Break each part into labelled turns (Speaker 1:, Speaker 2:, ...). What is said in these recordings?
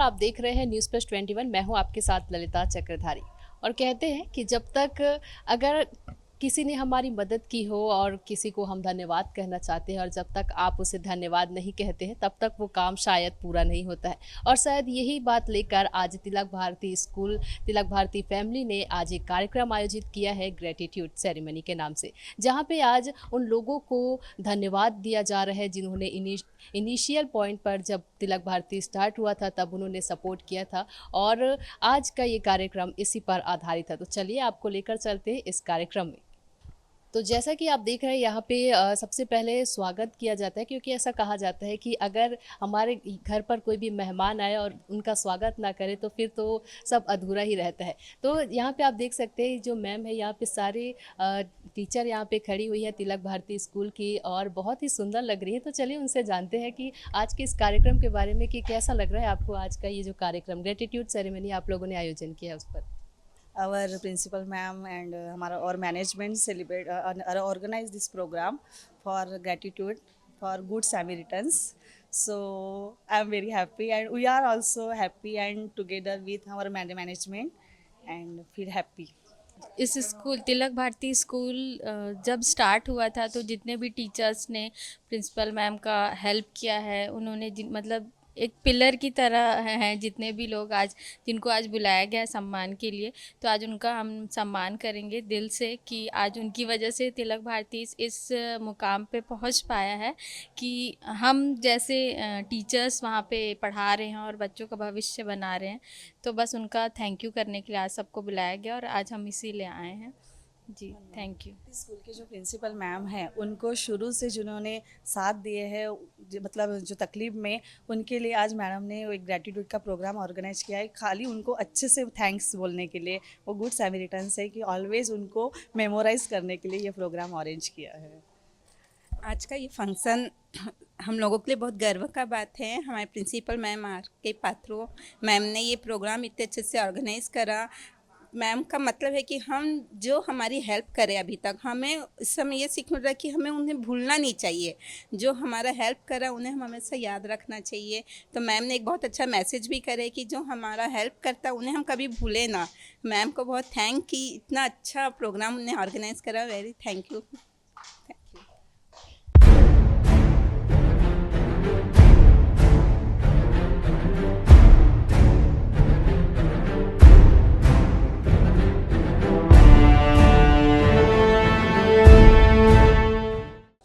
Speaker 1: आप देख रहे हैं न्यूज़ प्लस 21। मैं हूं आपके साथ ललिता चक्रधारी। और कहते हैं कि जब तक अगर किसी ने हमारी मदद की हो और किसी को हम धन्यवाद कहना चाहते हैं और जब तक आप उसे धन्यवाद नहीं कहते हैं तब तक वो काम शायद पूरा नहीं होता है। और शायद यही बात लेकर आज तिलक भारती स्कूल, तिलक भारती फैमिली ने आज एक कार्यक्रम आयोजित किया है ग्रेटिट्यूड सेरेमनी के नाम से, जहाँ पे आज उन लोगों को धन्यवाद दिया जा रहा है जिन्होंने इनिशियल पॉइंट पर जब तिलक भारती स्टार्ट हुआ था तब उन्होंने सपोर्ट किया था। और आज का ये कार्यक्रम इसी पर आधारित है। तो चलिए आपको लेकर चलते हैं इस कार्यक्रम में। तो जैसा कि आप देख रहे हैं यहाँ पे सबसे पहले स्वागत किया जाता है, क्योंकि ऐसा कहा जाता है कि अगर हमारे घर पर कोई भी मेहमान आए और उनका स्वागत ना करे तो फिर तो सब अधूरा ही रहता है। तो यहाँ पे आप देख सकते हैं जो मैम है, यहाँ पे सारे टीचर यहाँ पे खड़ी हुई है तिलक भारती स्कूल की और बहुत ही सुंदर लग रही है। तो चलिए उनसे जानते हैं कि आज के इस कार्यक्रम के बारे में कि कैसा लग रहा है आपको। आज का ये जो कार्यक्रम ग्रेटिट्यूड सेरेमनी आप लोगों ने आयोजन किया है उस पर।
Speaker 2: Our principal ma'am and हमारा और management celebrate organize this program for gratitude for good Samaritans. So I'm very happy and we are also happy and together with our management and feel happy.
Speaker 3: इस school तिलक Bharati school जब start हुआ था तो जितने भी teachers ने principal ma'am का help किया है, उन्होंने मतलब एक पिलर की तरह हैं जितने भी लोग आज जिनको आज बुलाया गया है सम्मान के लिए। तो आज उनका हम सम्मान करेंगे दिल से कि आज उनकी वजह से तिलक भारती इस मुकाम पे पहुंच पाया है कि हम जैसे टीचर्स वहाँ पे पढ़ा रहे हैं और बच्चों का भविष्य बना रहे हैं। तो बस उनका थैंक यू करने के लिए आज सबको बुलाया गया और आज हम इसीलिए आए हैं। जी थैंक यू।
Speaker 2: स्कूल के जो प्रिंसिपल मैम हैं उनको शुरू से जिन्होंने साथ दिए हैं, मतलब जो तकलीफ में, उनके लिए आज मैडम ने एक ग्रेटिट्यूड का प्रोग्राम ऑर्गेनाइज किया है। खाली उनको अच्छे से थैंक्स बोलने के लिए, वो गुड सैमरिटन्स है कि ऑलवेज उनको मेमोराइज करने के लिए ये प्रोग्राम अरेंज किया है।
Speaker 4: आज का ये फंक्शन हम लोगों के लिए बहुत गर्व का बात है। हमारे प्रिंसिपल मैम आर के पात्रो मैम ने ये प्रोग्राम इतने अच्छे से ऑर्गेनाइज करा। मैम का मतलब है कि हम जो हमारी हेल्प करें अभी तक, हमें इस समय ये सीख मिल रहा है कि हमें उन्हें भूलना नहीं चाहिए। जो हमारा हेल्प करा उन्हें हम हमेशा याद रखना चाहिए। तो मैम ने एक बहुत अच्छा मैसेज भी करे कि जो हमारा हेल्प करता उन्हें हम कभी भूलें ना। मैम को बहुत थैंक कि इतना अच्छा प्रोग्राम उन्हें ऑर्गेनाइज करा। Very thank you.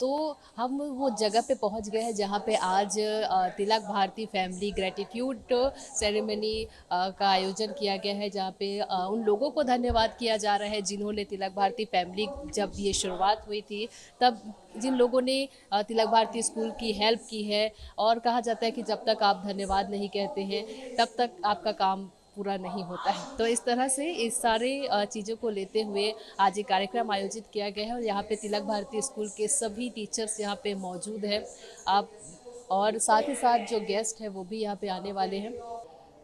Speaker 1: तो हम वो जगह पे पहुंच गए हैं जहाँ पे आज तिलक भारती फैमिली ग्रेटिट्यूड सेरेमनी का आयोजन किया गया है, जहाँ पे उन लोगों को धन्यवाद किया जा रहा है जिन्होंने तिलक भारती फैमिली, जब ये शुरुआत हुई थी तब जिन लोगों ने तिलक भारती स्कूल की हेल्प की है। और कहा जाता है कि जब तक आप धन्यवाद नहीं कहते हैं तब तक आपका काम पूरा नहीं होता है। तो इस तरह से इस सारे चीज़ों को लेते हुए आज ये कार्यक्रम आयोजित किया गया है और यहाँ पे तिलक भारती स्कूल के सभी टीचर्स यहाँ पे मौजूद हैं आप, और साथ ही साथ जो गेस्ट है वो भी यहाँ पे आने वाले हैं।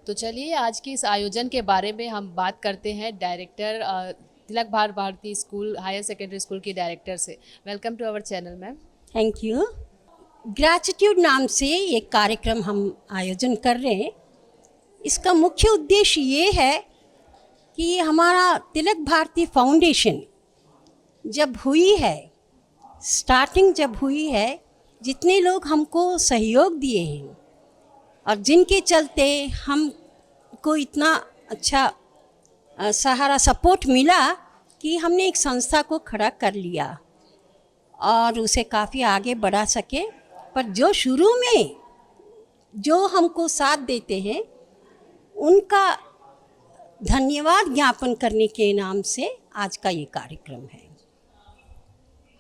Speaker 1: तो चलिए आज की इस आयोजन के बारे में हम बात करते हैं director Tilak Bharati school higher secondary school की डायरेक्टर से। Welcome to our channel ma'am.
Speaker 5: Thank you. Gratitude नाम से ये कार्यक्रम हम आयोजन कर रहे हैं। इसका मुख्य उद्देश्य ये है कि हमारा तिलक भारती फाउंडेशन जब हुई है, स्टार्टिंग जब हुई है, जितने लोग हमको सहयोग दिए हैं और जिनके चलते हमको इतना अच्छा सहारा सपोर्ट मिला कि हमने एक संस्था को खड़ा कर लिया और उसे काफ़ी आगे बढ़ा सके। पर जो शुरू में जो हमको साथ देते हैं उनका धन्यवाद ज्ञापन करने के नाम से आज का ये कार्यक्रम है।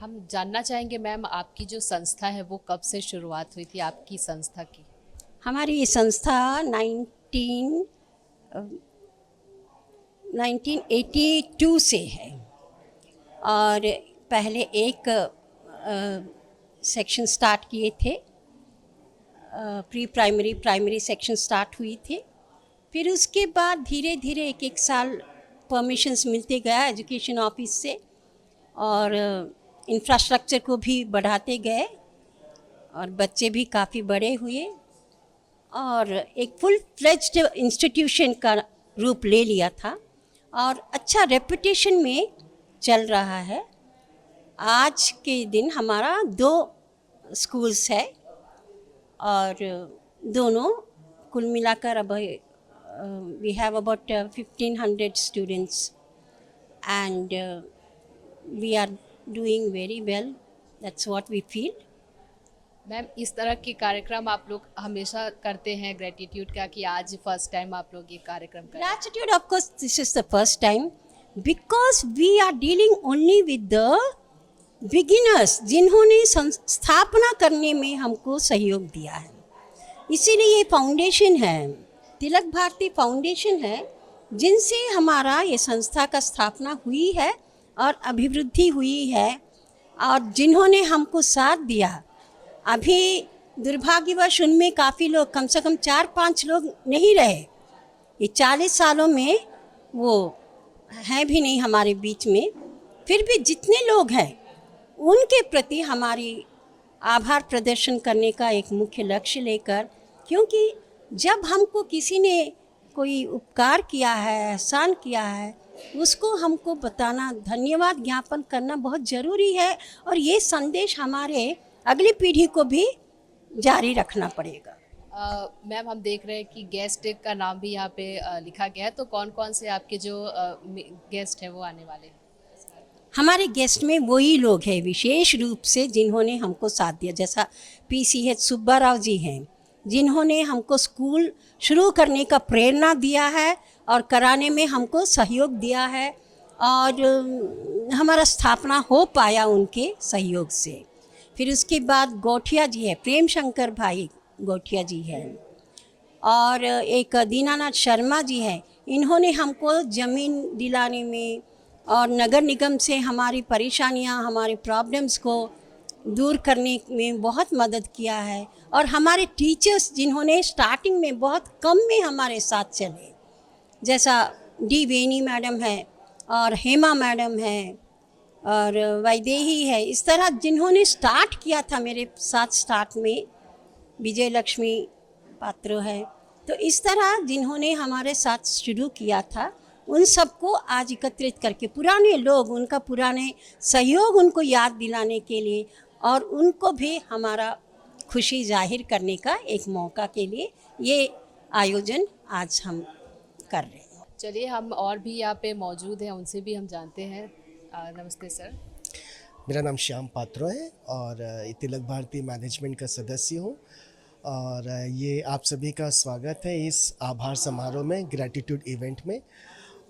Speaker 1: हम जानना चाहेंगे मैम, आपकी जो संस्था है वो कब से शुरुआत हुई थी आपकी संस्था की?
Speaker 5: हमारी ये संस्था 1982 से है और पहले एक सेक्शन स्टार्ट किए थे, pre primary primary section start हुई थी। फिर उसके बाद धीरे धीरे एक एक साल परमिशंस मिलते गया एजुकेशन ऑफिस से और इंफ्रास्ट्रक्चर को भी बढ़ाते गए और बच्चे भी काफ़ी बड़े हुए और एक फुल फ्लेज्ड इंस्टीट्यूशन का रूप ले लिया था और अच्छा रेपुटेशन में चल रहा है। आज के दिन हमारा 2 स्कूल्स है और दोनों कुल मिलाकर अब we have about 1500 students and we are doing very well, that's what we feel.
Speaker 1: Ma'am, इस तरह के कार्यक्रम आप लोग हमेशा करते हैं ग्रेटिट्यूड का, कि आज फर्स्ट टाइम आप लोग ये कार्यक्रम कर रहे हैं?
Speaker 5: Gratitude, of course, this is the first time because we are dealing only with the beginners जिन्होंने स्थापना करने में हमको सहयोग दिया है। इसीलिए ये फाउंडेशन है, तिलक भारती फाउंडेशन है, जिनसे हमारा ये संस्था का स्थापना हुई है और अभिवृद्धि हुई है और जिन्होंने हमको साथ दिया। अभी दुर्भाग्यवश उनमें काफ़ी लोग, कम से कम 4-5 लोग नहीं रहे। ये 40 सालों में वो हैं भी नहीं हमारे बीच में। फिर भी जितने लोग हैं उनके प्रति हमारी आभार प्रदर्शन करने का एक मुख्य लक्ष्य लेकर, क्योंकि जब हमको किसी ने कोई उपकार किया है, एहसान किया है, उसको हमको बताना, धन्यवाद ज्ञापन करना बहुत ज़रूरी है और ये संदेश हमारे अगली पीढ़ी को भी जारी रखना पड़ेगा।
Speaker 1: मैम, हम देख रहे हैं कि गेस्ट का नाम भी यहाँ पे लिखा गया है, तो कौन कौन से आपके जो गेस्ट हैं वो आने वाले हैं?
Speaker 5: हमारे गेस्ट में वही लोग हैं विशेष रूप से जिन्होंने हमको साथ दिया, जैसा PCH सुब्बा राव जी हैं, जिन्होंने हमको स्कूल शुरू करने का प्रेरणा दिया है और कराने में हमको सहयोग दिया है और हमारा स्थापना हो पाया उनके सहयोग से। फिर उसके बाद गोठिया जी है, प्रेम शंकर भाई गोठिया जी हैं और एक दीनानाथ शर्मा जी हैं। इन्होंने हमको ज़मीन दिलाने में और नगर निगम से हमारी परेशानियां, हमारे प्रॉब्लम्स को दूर करने में बहुत मदद किया है। और हमारे टीचर्स जिन्होंने स्टार्टिंग में बहुत कम में हमारे साथ चले, जैसा डी वेनी मैडम है और हेमा मैडम है और वैदेही है, इस तरह जिन्होंने स्टार्ट किया था मेरे साथ, स्टार्ट में विजय लक्ष्मी पात्र है, तो इस तरह जिन्होंने हमारे साथ शुरू किया था, उन सबको आज एकत्रित करके पुराने लोग, उनका पुराने सहयोग उनको याद दिलाने के लिए और उनको भी हमारा खुशी जाहिर करने का एक मौका के लिए ये आयोजन आज हम कर रहे हैं।
Speaker 1: चलिए, हम और भी यहाँ पे मौजूद हैं, उनसे भी हम जानते हैं। नमस्ते सर।
Speaker 6: मेरा नाम श्याम पात्रो है और तिलक भारती मैनेजमेंट का सदस्य हूँ और ये आप सभी का स्वागत है इस आभार समारोह में, ग्रैटिट्यूड इवेंट में।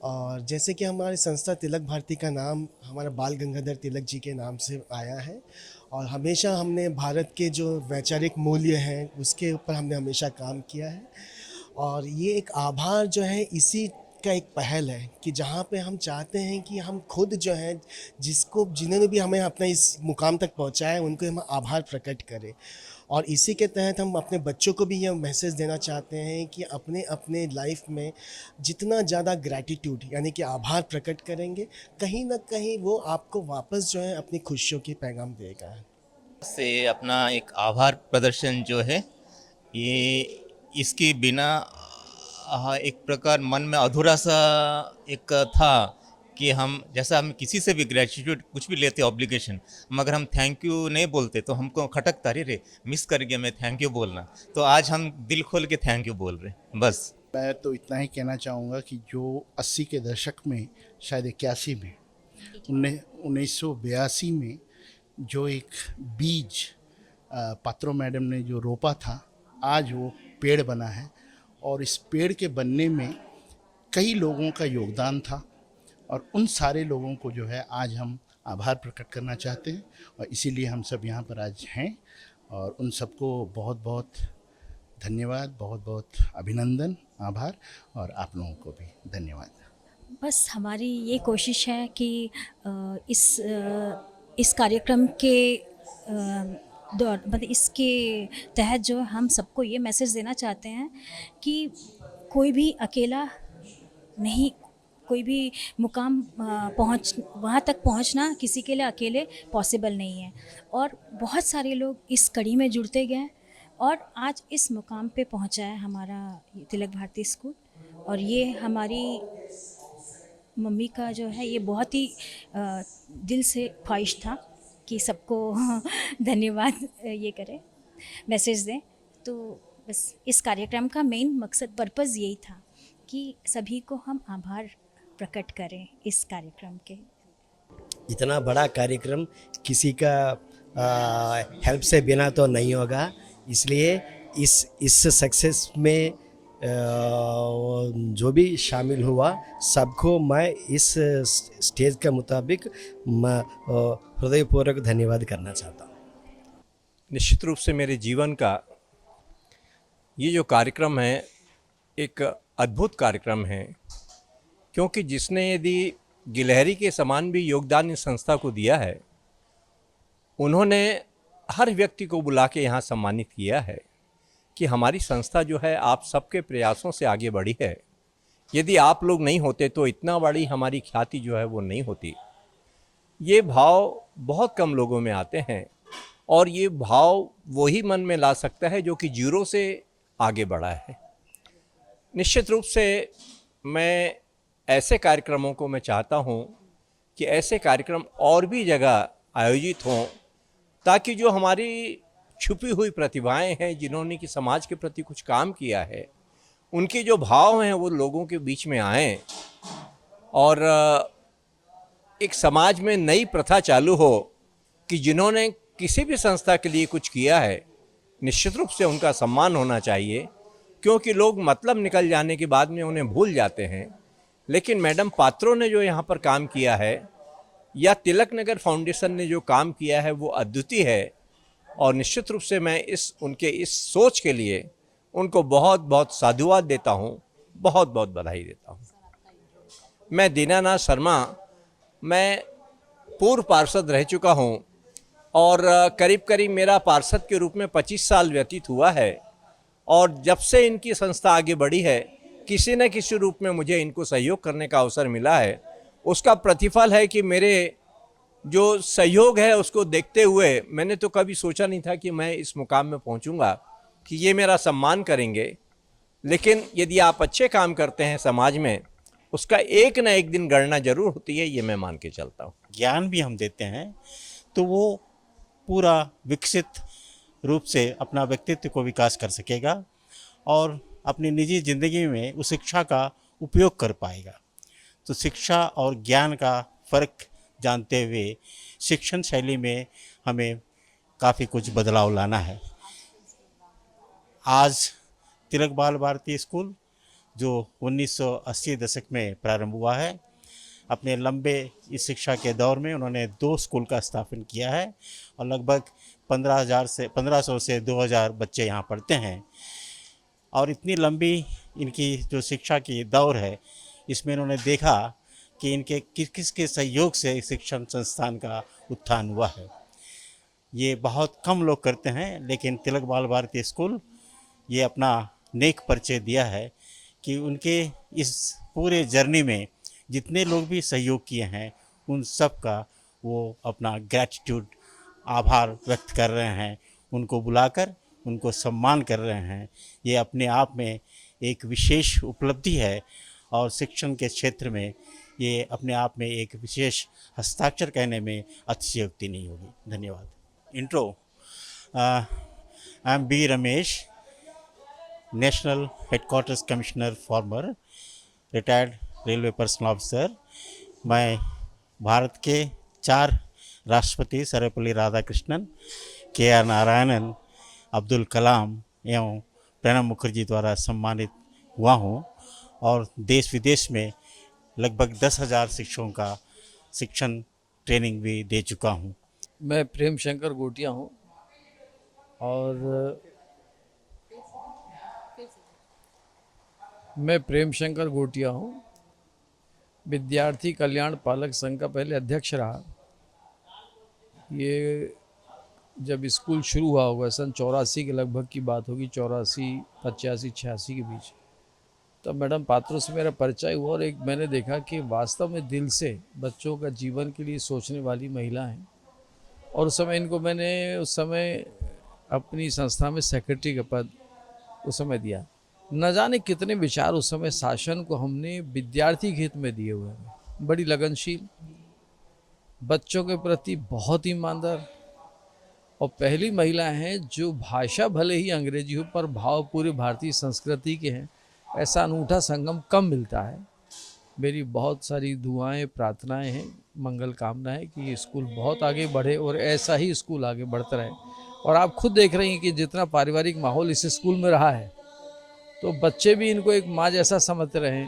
Speaker 6: और जैसे कि हमारी संस्था तिलक भारती का नाम हमारा बाल गंगाधर तिलक जी के नाम से आया है और हमेशा हमने भारत के जो वैचारिक मूल्य हैं उसके ऊपर हमने हमेशा काम किया है। और ये एक आभार जो है इसी का एक पहल है कि जहाँ पे हम चाहते हैं कि हम खुद जो है जिन्होंने भी हमें अपना इस मुकाम तक पहुँचाया उनको हम आभार प्रकट करें। और इसी के तहत हम अपने बच्चों को भी यह मैसेज देना चाहते हैं कि अपने अपने लाइफ में जितना ज़्यादा ग्रैटिट्यूड यानी कि आभार प्रकट करेंगे, कहीं ना कहीं वो आपको वापस जो है अपनी खुशियों की पैगाम देगा।
Speaker 7: से अपना एक आभार प्रदर्शन जो है ये, इसके बिना एक प्रकार मन में अधूरा सा एक था कि हम जैसा हम किसी से भी ग्रेटिट्यूड कुछ भी लेते ऑब्लिगेशन, मगर हम थैंक यू नहीं बोलते तो हमको खटकता, रे मिस कर गया मैं थैंक यू बोलना। तो आज हम दिल खोल के थैंक यू बोल रहे हैं। बस
Speaker 8: मैं तो इतना ही कहना चाहूँगा कि जो 80 के दशक में, शायद 81 में, 1982 में जो एक बीज पात्रो मैडम ने जो रोपा था, आज वो पेड़ बना है और इस पेड़ के बनने में कई लोगों का योगदान था और उन सारे लोगों को जो है आज हम आभार प्रकट करना चाहते हैं और इसीलिए हम सब यहाँ पर आज हैं और उन सबको बहुत बहुत धन्यवाद, बहुत बहुत अभिनंदन, आभार और आप लोगों को भी धन्यवाद।
Speaker 9: बस हमारी ये कोशिश है कि इस कार्यक्रम के दौर मतलब इसके तहत जो हम सबको ये मैसेज देना चाहते हैं कि कोई भी अकेला नहीं, कोई भी मुकाम वहाँ तक पहुँचना किसी के लिए अकेले पॉसिबल नहीं है और बहुत सारे लोग इस कड़ी में जुड़ते गए और आज इस मुकाम पे पहुंचा है हमारा ये तिलक भारती स्कूल। और ये हमारी मम्मी का जो है ये बहुत ही दिल से ख्वाहिश था कि सबको धन्यवाद ये करें, मैसेज दें। तो बस इस कार्यक्रम का मेन मकसद पर्पज़ यही था कि सभी को हम आभार प्रकट करें इस कार्यक्रम के।
Speaker 10: इतना बड़ा कार्यक्रम किसी का हेल्प से बिना तो नहीं होगा, इसलिए इस सक्सेस में जो भी शामिल हुआ सबको मैं इस स्टेज के मुताबिक हृदयपूर्वक धन्यवाद करना चाहता हूँ।
Speaker 11: निश्चित रूप से मेरे जीवन का ये जो कार्यक्रम है एक अद्भुत कार्यक्रम है, क्योंकि जिसने यदि गिलहरी के समान भी योगदान इस संस्था को दिया है, उन्होंने हर व्यक्ति को बुला के यहाँ सम्मानित किया है कि हमारी संस्था जो है आप सबके प्रयासों से आगे बढ़ी है। यदि आप लोग नहीं होते तो इतना बड़ी हमारी ख्याति जो है वो नहीं होती। ये भाव बहुत कम लोगों में आते हैं और ये भाव वही मन में ला सकता है जो कि जीरो से आगे बढ़ा है। निश्चित रूप से मैं ऐसे कार्यक्रमों को मैं चाहता हूँ कि ऐसे कार्यक्रम और भी जगह आयोजित हों, ताकि जो हमारी छुपी हुई प्रतिभाएं हैं, जिन्होंने कि समाज के प्रति कुछ काम किया है, उनके जो भाव हैं वो लोगों के बीच में आएँ और एक समाज में नई प्रथा चालू हो कि जिन्होंने किसी भी संस्था के लिए कुछ किया है, निश्चित रूप से उनका सम्मान होना चाहिए, क्योंकि लोग मतलब निकल जाने के बाद में उन्हें भूल जाते हैं। लेकिन मैडम पात्रों ने जो यहाँ पर काम किया है या तिलक नगर फाउंडेशन ने जो काम किया है वो अद्वितीय है और निश्चित रूप से मैं उनके इस सोच के लिए उनको बहुत बहुत साधुवाद देता हूँ, बहुत बहुत बधाई देता हूँ। मैं दीनानाथ शर्मा, मैं पूर्व पार्षद रह चुका हूँ और करीब करीब मेरा पार्षद के रूप में 25 साल व्यतीत हुआ है और जब से इनकी संस्था आगे बढ़ी है, किसी न किसी रूप में मुझे इनको सहयोग करने का अवसर मिला है। उसका प्रतिफल है कि मेरे जो सहयोग है उसको देखते हुए मैंने तो कभी सोचा नहीं था कि मैं इस मुकाम में पहुंचूंगा कि ये मेरा सम्मान करेंगे। लेकिन यदि आप अच्छे काम करते हैं समाज में, उसका एक न एक दिन गणना जरूर होती है, ये मैं मान के चलता हूँ।
Speaker 12: ज्ञान भी हम देते हैं तो वो पूरा विकसित रूप से अपना व्यक्तित्व को विकास कर सकेगा और अपनी निजी ज़िंदगी में उस शिक्षा का उपयोग कर पाएगा। तो शिक्षा और ज्ञान का फ़र्क जानते हुए शिक्षण शैली में हमें काफ़ी कुछ बदलाव लाना है। आज तिलक बाल भारती स्कूल जो 1980 दशक में प्रारंभ हुआ है, अपने लंबे इस शिक्षा के दौर में उन्होंने 2 स्कूल का स्थापन किया है और लगभग 1500 से 2000 बच्चे यहाँ पढ़ते हैं। और इतनी लंबी इनकी जो शिक्षा की दौर है, इसमें इन्होंने देखा कि इनके किस के सहयोग से शिक्षण संस्थान का उत्थान हुआ है। ये बहुत कम लोग करते हैं, लेकिन तिलक बाल भारती स्कूल ये अपना नेक परिचय दिया है कि उनके इस पूरे जर्नी में जितने लोग भी सहयोग किए हैं, उन सब का वो अपना ग्रैटिट्यूड आभार व्यक्त कर रहे हैं, उनको बुलाकर उनको सम्मान कर रहे हैं। ये अपने आप में एक विशेष उपलब्धि है और शिक्षण के क्षेत्र में ये अपने आप में एक विशेष हस्ताक्षर कहने में अतिशयोक्ति नहीं होगी। धन्यवाद। Intro. I am B Ramesh, national headquarters commissioner former, retired railway personnel officer. मैं भारत के 4 राष्ट्रपति सर्वपल्ली राधाकृष्णन, के.आर. नारायणन, अब्दुल कलाम एवं प्रणब मुखर्जी द्वारा सम्मानित हुआ हूँ और देश विदेश में लगभग 10,000 शिक्षकों का शिक्षण ट्रेनिंग भी दे चुका हूँ।
Speaker 13: मैं प्रेम शंकर गोटिया हूँ और विद्यार्थी कल्याण पालक संघ का पहले अध्यक्ष रहा। ये जब स्कूल शुरू हुआ होगा सन 84 के लगभग की बात होगी, 84, 85, 86 के बीच, तब मैडम पात्रों से मेरा परिचय हुआ और एक मैंने देखा कि वास्तव में दिल से बच्चों का जीवन के लिए सोचने वाली महिला हैं। और उस समय अपनी संस्था में सेक्रेटरी का पद उस समय दिया। न जाने कितने विचार उस समय शासन को हमने विद्यार्थी के हित में दिए हुए हैं। बड़ी लगनशील, बच्चों के प्रति बहुत ईमानदार, और पहली महिला हैं जो भाषा भले ही अंग्रेजी हो पर भाव पूरे भारतीय संस्कृति के हैं। ऐसा अनूठा संगम कम मिलता है। मेरी बहुत सारी दुआएं, प्रार्थनाएं हैं, मंगल कामना है कि ये स्कूल बहुत आगे बढ़े और ऐसा ही स्कूल आगे बढ़ता रहे। और आप खुद देख रही हैं कि जितना पारिवारिक माहौल इस स्कूल में रहा है, तो बच्चे भी इनको एक माँ जैसा समझते रहे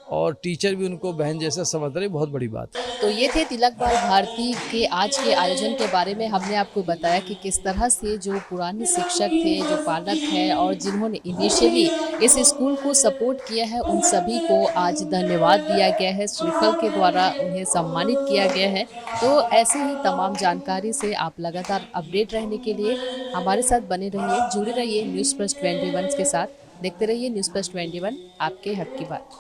Speaker 13: और टीचर भी उनको बहन जैसा समझ रहे, बहुत बड़ी बात है।
Speaker 1: तो ये थे तिलक बाल भारती के आज के आयोजन के बारे में। हमने आपको बताया कि किस तरह से जो पुराने शिक्षक थे, जो पालक हैं और जिन्होंने इनिशियली इस स्कूल को सपोर्ट किया है, उन सभी को आज धन्यवाद दिया गया है। श्रीफल के द्वारा उन्हें सम्मानित किया गया है। तो ऐसे ही तमाम जानकारी से आप लगातार अपडेट रहने के लिए हमारे साथ बने रहिए, जुड़े रहिए न्यूज़ प्लस 21 के साथ। देखते रहिए न्यूज़ प्लस 21, आपके हक की बात।